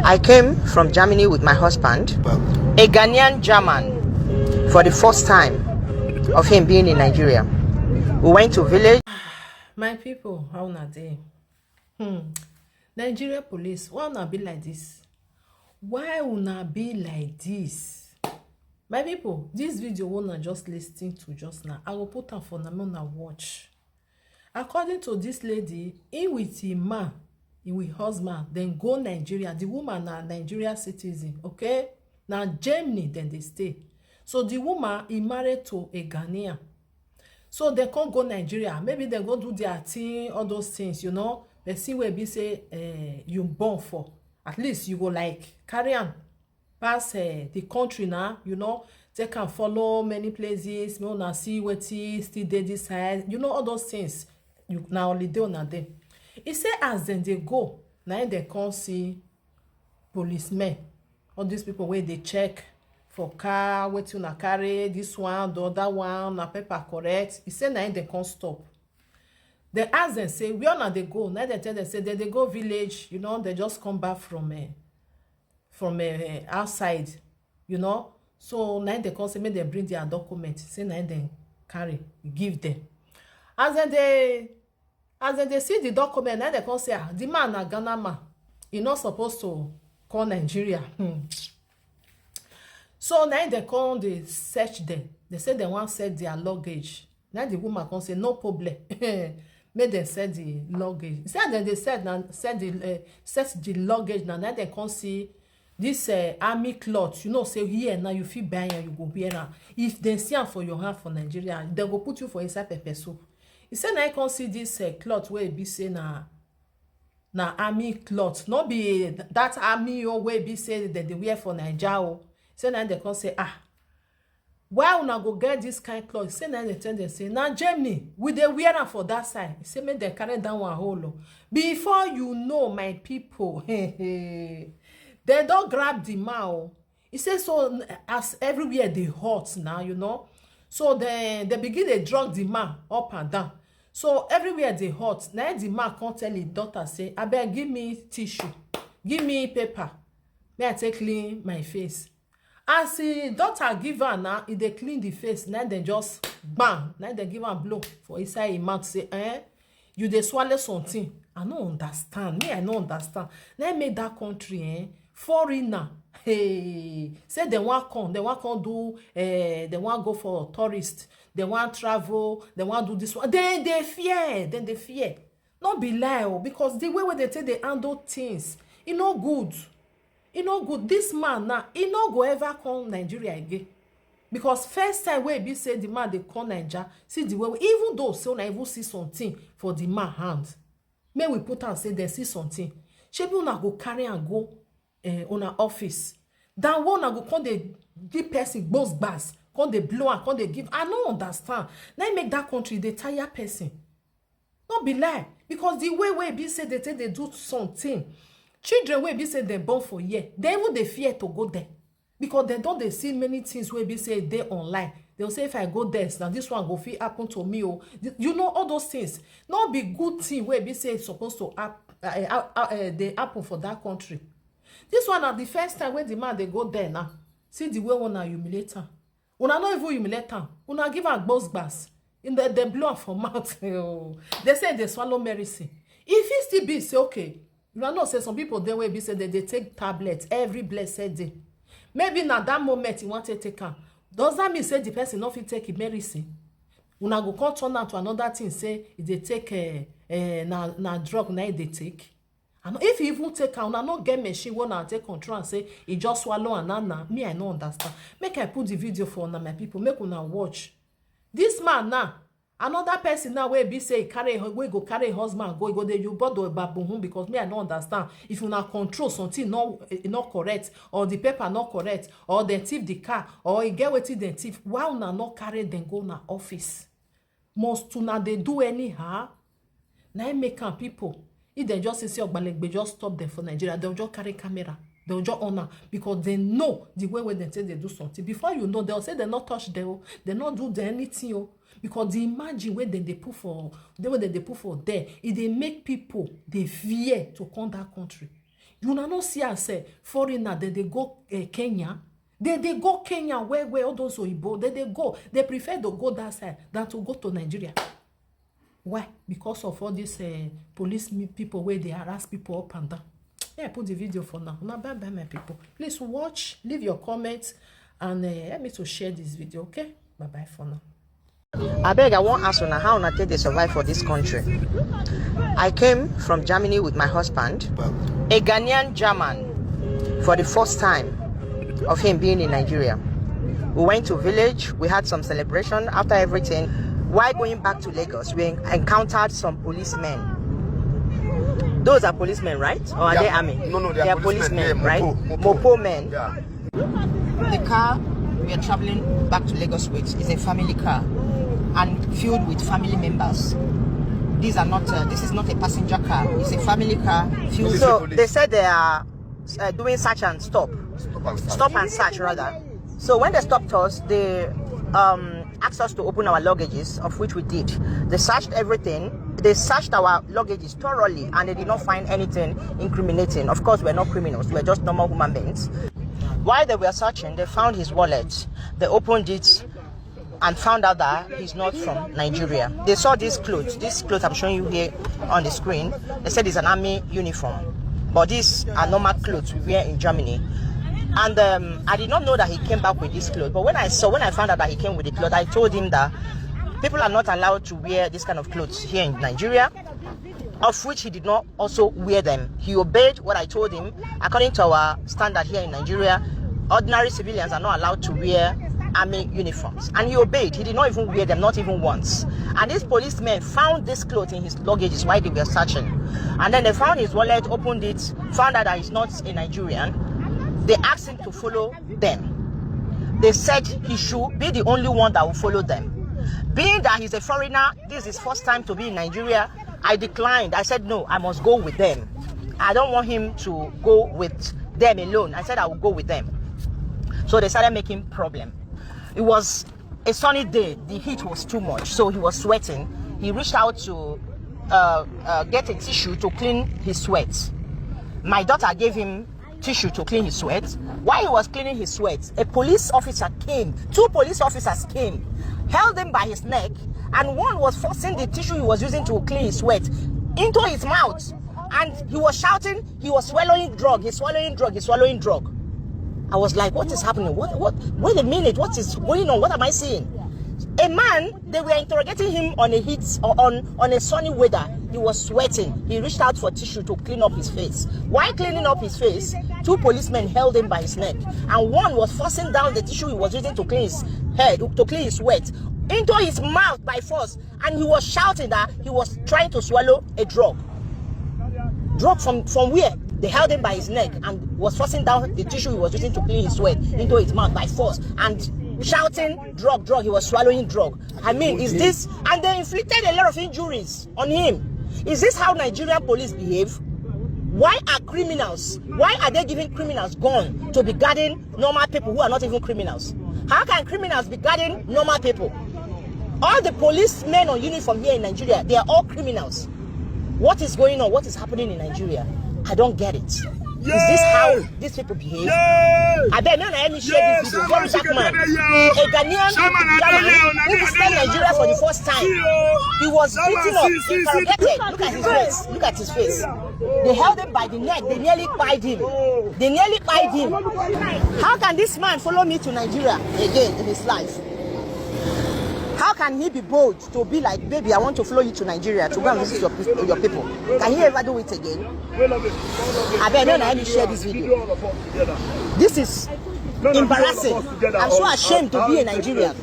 I came from Germany with my husband, a Ghanaian German, for the first time of him being in Nigeria. We went to village. My people, how na dey? Nigeria police, why una be like this? Why una be like this? My people, this video una just listening to just now, I will put am for una watch. According to this lady, in with him man, in with husband, then go Nigeria. The woman na Nigeria citizen, okay? Now Germany, then they stay. So the woman is married to a Ghanaian. So they can't go Nigeria. Maybe they go do their thing, all those things, you know. They see where be say you born for. At least you go like carry on pass the country now, you know. They can follow many places. May una see Wetin still dey this side. You know all those things. You now holiday on them. He say as then they go, now they can't see policemen. All these people where they check for car, wetin una carry, this one, the other one, na paper correct. He say na they can't stop. They ask them, say, where una they go? Now they tell them, say, they go village, you know, they just come back from outside, you know. So now they come say, make they bring their document. Say now they carry, give them. As they see the document, now they come say, the man na Ghana man. He not supposed to call Nigeria. So now they come, they search them. They say they want to set their luggage. Now the woman come say, no problem. Make them set the luggage. Instead then they said now set the luggage. Now they come see this army cloth. You know, say here now you feel buy and you go wear am. If they see am for your hand for Nigeria, they go put you for inside pepper soup. He said now I can see this cloth where it be say na army cloth. Not be that army or where be say that they wear for Nigeria. Say now they can say why una go get this kind of cloth? Say now they tell them say now Germany we dey wear am for that side. Say make they carry down one hole. Before you know, my people, they don't grab the mouth. He say so as everywhere they hot now, you know. So they begin to drag the man up and down. So everywhere they hot. Now the man can't tell his daughter say, abeg give me tissue, give me paper. May I take clean my face. As the daughter give her now, if they clean the face, now they just bang. Now they give her blow for inside his mouth. Say, you dey swallow something. I don't understand. Me, I don't understand. Now make that country, foreigner. Hey, say they want come do, they want go for tourist. They want travel. They want do this one. Then they fear. Not be lie, because the way they say they handle things, it no good. It no good. This man now, he no go ever come Nigeria again. Because first time where be say the man they come Nigeria, see the way, even though so na even see something for the man hand. May we put and say they see something. Shebi una go carry and go on our office. That one I go come they give person boss bass, come they blow and come they give. I don't understand. Now make that country they tire person. Not be lie. Because the way be say they say they do something. Children wey be say they born for year, they even they fear to go there. Because they don't they see many things where be say they online. They'll say if I go there, now this one go fit happen to me. Oh, you know all those things. Not be good thing where be say it's supposed to they happen for that country. This one are the first time when the man they go there now. See the way una humiliate am. Una not even humiliate am. Una give am gbas. In the blow for mouth. They say they swallow medicine. If it still be say okay. You know say some people they will be say that they take tablets every blessed day. Maybe now that moment you want to take am. Does that mean say the person not fit take medicine? Una go come turn out to another thing say if they take na drug now they take. And if you even take una not get machine one take control and say he just swallow and me I no understand. Make I put the video for una my people. Make una watch. This man now. Another person now where be say we go carry husband go there you bought the baboon because me I don't understand if you not control something not correct or the paper not correct or they thief the car or you get wetin they thief why una not carry them go na office must una they do anyhow now make am people if they just say Ogbalegbe just stop them for Nigeria they'll just carry camera they'll just honor because they know the way when they say they do something before you know they'll say they not touch them they not do anything because the imagine where they put for the way they put for there it they make people they fear to come that country You no see am say foreigner they go Kenya. They go Kenya where all those Oyibo they go. They prefer to go that side than to go to Nigeria. Why? Because of all these police people where they harass people up and down. Yeah, I put the video for now. Now, bye bye, my people. Please watch, leave your comments, and help me to share this video, okay? Bye bye for now. I beg, I won't ask how I take they survive for this country. I came from Germany with my husband, a Ghanaian German, for the first time of him being in Nigeria. We went to village, we had some celebration. After everything, while going back to Lagos, we encountered some policemen. Those are policemen, right? Or are they army? No, they are policemen, right? Mopo men. Yeah. The car we are traveling back to Lagos with is a family car and filled with family members. These are not. This is not a passenger car. It's a family car filled. So they said they are doing search and stop. Stop and search rather. So when they stopped us, they asked us to open our luggages, of which we did. They searched everything. They searched our luggages thoroughly, and they did not find anything incriminating. Of course, we're not criminals. We're just normal human beings. While they were searching, they found his wallet. They opened it and found out that he's not from Nigeria. They saw these clothes. This clothes I'm showing you here on the screen. They said it's an army uniform, but these are normal clothes we wear in Germany. And I did not know that he came back with this clothes. But when I found out that he came with the clothes, I told him that people are not allowed to wear this kind of clothes here in Nigeria, of which he did not also wear them. He obeyed what I told him. According to our standard here in Nigeria, ordinary civilians are not allowed to wear army uniforms. And he obeyed. He did not even wear them, not even once. And these policemen found this clothes in his luggages while they were searching. And then they found his wallet, opened it, found out that he's not a Nigerian. They asked him to follow them. They said he should be the only one that will follow them. Being that he's a foreigner, this is his first time to be in Nigeria, I declined. I said, no, I must go with them. I don't want him to go with them alone. I said I will go with them. So they started making problem. It was a sunny day. The heat was too much, so he was sweating. He reached out to get a tissue to clean his sweat. My daughter gave him tissue to clean his sweat. While he was cleaning his sweat, a police officer came. 2 police officers came, held him by his neck, and one was forcing the tissue he was using to clean his sweat into his mouth. And he was shouting, he was swallowing drug, he's swallowing drug, he's swallowing drug. I was like, what is happening? Wait a minute, what is going on? What am I seeing? A man, they were interrogating him on a heat or on a sunny weather. He was sweating. He reached out for tissue to clean up his face. While cleaning up his face, 2 policemen held him by his neck, and one was forcing down the tissue he was using to clean his head, to clean his sweat, into his mouth by force. And he was shouting that he was trying to swallow a drug. Drug from where? They held him by his neck and was forcing down the tissue he was using to clean his sweat into his mouth by force, and shouting drug. He was swallowing drug. I mean, is this? And they inflicted a lot of injuries on him. Is this how Nigerian police behave? Why are they giving criminals gun to be guarding normal people who are not even criminals? How can criminals be guarding normal people? All the policemen on uniform here in Nigeria, they are all criminals. What is going on? What is happening in Nigeria? I don't get it. Yeah. Is this how these people behave? Yeah. I bet let me share this video. Very dark man. A Ghanaian German who visited Nigeria for the first time. He was beaten up, interrogated. Look at his face. Look at his face. They held him by the neck. They nearly pied him. How can this man follow me to Nigeria again in his life? How can he be bold to be like, baby, I want to follow you to Nigeria to go and visit your people? Can he ever do it again? I bet let me share this video. This is embarrassing. I'm so ashamed to be a Nigerian.